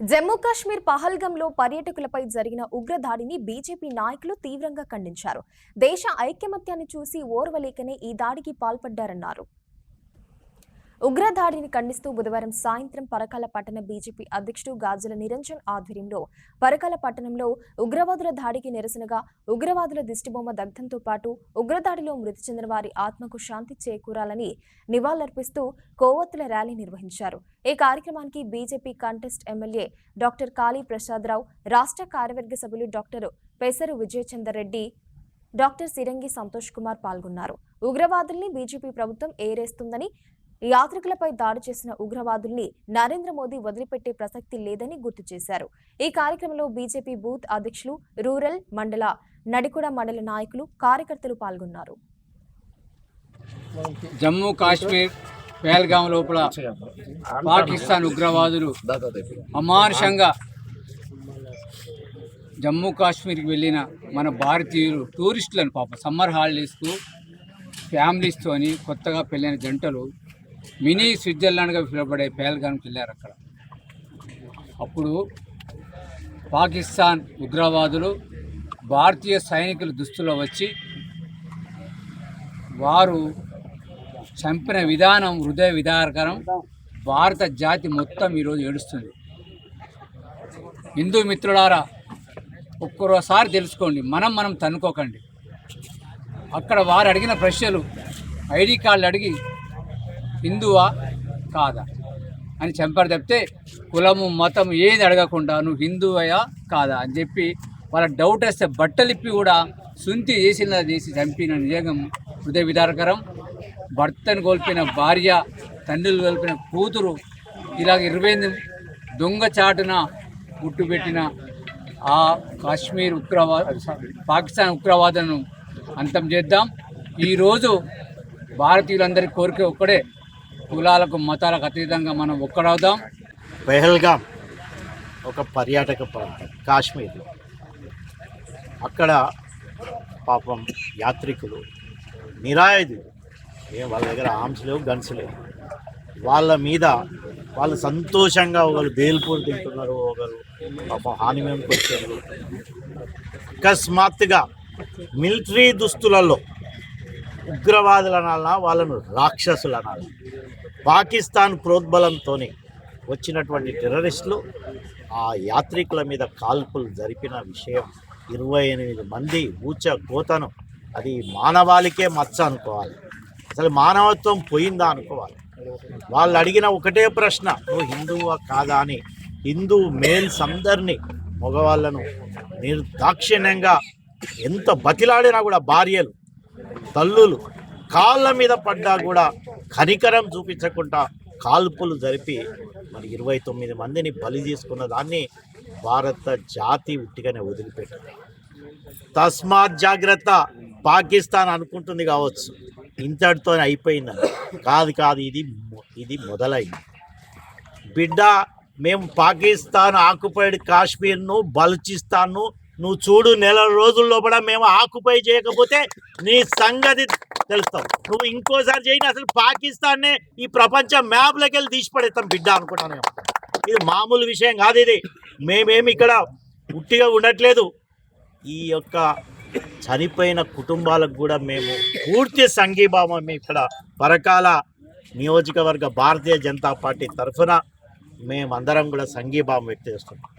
జమ్మూ కాశ్మీర్ పహల్గంలో పర్యాటకులపై జరిగిన ఉగ్రదాడిని బీజేపీ నాయకులు తీవ్రంగా ఖండించారు. దేశ ఐకమత్యాన్ని చూసి ఓర్వలేకనే ఈ దాడికి పాల్పడ్డారన్నారు. ఉగ్రదాడిని ఖండిస్తూ బుధవారం సాయంత్రం పరకాల పట్టణ బీజేపీ అధ్యక్షుడు గాజుల నిరంజన్ ఆధ్వర్యంలో పరకాల పట్టణంలో ఉగ్రవాదుల దాడికి నిరసనగా ఉగ్రవాదుల దిష్టిబొమ్మ దగ్ధంతో పాటు ఉగ్రదాడిలో మృతి చెందిన వారి ఆత్మకు శాంతి చేకూరాలని నివాళులర్పిస్తూ కొవ్వొత్తుల ర్యాలీ నిర్వహించారు. ఈ కార్యక్రమానికి బీజేపీ కంటెస్ట్ ఎమ్మెల్యే డాక్టర్ కాళీ ప్రసాదరావు, రాష్ట్ర కార్యవర్గ సభ్యులు డాక్టర్ పెసరు విజయచందర్ రెడ్డి, డాక్టర్ సిరంగి సంతోష్ కుమార్ పాల్గొన్నారు. ఉగ్రవాదుల్ని బీజేపీ ప్రభుత్వం ఏరేస్తుందని, యాత్రికులపై దాడి చేసిన ఉగ్రవాదుల్ని నరేంద్ర మోదీ వదిలిపెట్టే ప్రసక్తి లేదని గుర్తు చేశారు. ఈ కార్యక్రమంలో బీజేపీ బూత్ అధ్యక్షులు, రూరల్ మండల, నడికుడ మండల నాయకులు, కార్యకర్తలు పాల్గొన్నారు. జమ్మూ కాశ్మీర్ పహల్గాం లోపల పాకిస్తాన్ ఉగ్రవాదులు అమానుషంగా జమ్మూ కాశ్మీర్కి వెళ్ళిన మన భారతీయులు టూరిస్టులను సమ్మర్ హాలిడేస్కు ఫ్యామిలీస్తోని కొత్తగా పెళ్ళైన జంటలు మినీ స్విట్జర్లాండ్గా పిలువబడే పహల్గాంకి వెళ్ళారు. అప్పుడు పాకిస్తాన్ ఉగ్రవాదులు భారతీయ సైనికుల దుస్తులో వచ్చి వారు చంపిన విధానం హృదయ విదారకరం. భారత జాతి మొత్తం ఈరోజు ఏడుస్తుంది. హిందూ మిత్రులారా, ఒక్కరోసారి తెలుసుకోండి, మనం తన్నుకోకండి. అక్కడ వారు అడిగిన ప్రశ్నలు, ఐడి కార్డులు అడిగి హిందువా కాదా అని చంపారు తప్పితే కులము మతం ఏది అడగకుండా నువ్వు హిందువయా కాదా అని చెప్పి వాళ్ళ డౌట్ వేస్తే బట్టలిప్పి కూడా సుంతి చేసి చంపిన నిజంగా హృదయ విదారకరం. భర్తను కోల్పోయిన భార్య, తండ్రులు కోల్పోయిన కూతురు, ఇలాగ 28 దొంగచాటున గుట్టుపెట్టిన ఆ కాశ్మీర్ పాకిస్తాన్ ఉగ్రవాదులను అంతం చేద్దాం. ఈరోజు భారతీయులందరి కోరిక ఒక్కడే, కులాలకు మతాలకు అతీతంగా మనం ఒక్కడవుదాం. పహల్గాం ఒక పర్యాటక ప్రాంతం కాశ్మీర్లో. అక్కడ పాపం యాత్రికులు నిరాయుధులు, వాళ్ళ దగ్గర ఆర్మ్స్ లేవు, గన్స్ లేవు. వాళ్ళ మీద వాళ్ళు సంతోషంగా ఒకరు బేల్పూర్ తింటున్నారు, ఒకరు పాపం హానిమూన్కి వచ్చారు. అకస్మాత్తుగా మిలిటరీ దుస్తులలో ఉగ్రవాదులు అనాలన్నా, వాళ్ళను రాక్షసులు అనాలి, పాకిస్తాన్ ప్రోద్బలంతో వచ్చినటువంటి టెర్రరిస్టులు ఆ యాత్రికుల మీద కాల్పులు జరిపిన విషయం 28 మంది ఊచ కోతను, అది మానవాళికే మచ్చ అనుకోవాలి. అసలు మానవత్వం పోయిందా అనుకోవాలి. వాళ్ళు అడిగిన ఒకటే ప్రశ్న, నువ్వు హిందువా కాదా అని. హిందూ మేల్స్ అందరినీ, మగవాళ్ళను నిర్దాక్షిణ్యంగా ఎంత బతిలాడినా కూడా, భార్యలు తల్లులు కాళ్ళ మీద పడ్డా కూడా కనికరం చూపించకుండా కాల్పులు జరిపి మరి 29 మందిని బలి తీసుకున్న దాన్ని భారత జాతి ఉట్టిగానే వదిలిపెట్టింది. తస్మాత్ జాగ్రత్త. పాకిస్తాన్ అనుకుంటుంది కావచ్చు ఇంతటితో అయిపోయిందని. కాదు, ఇది మొదలైంది. బిడ్డ, మేము పాకిస్తాన్ ఆక్యుపైడ్ కాశ్మీర్ను, బలూచిస్తాన్ను నువ్వు చూడు, నెల రోజుల్లో కూడా మేము ఆక్యుపై చేయకపోతే నీ సంగతి తెలుస్తావు. నువ్వు ఇంకోసారి చేయని అసలు పాకిస్తాన్నే ఈ ప్రపంచ మ్యాప్లోకి వెళ్ళి తీసిపడేస్తాం బిడ్డ అనుకుంటాను. ఇది మామూలు విషయం కాదు. ఇది మేమేమి ఇక్కడ ఉట్టిగా ఉండట్లేదు. ఈ యొక్క చనిపోయిన కుటుంబాలకు కూడా మేము పూర్తి సంఘీభావం ఇక్కడ పరకాల నియోజకవర్గ భారతీయ జనతా పార్టీ తరఫున మేమందరం కూడా సంఘీభావం వ్యక్తం చేస్తున్నాం.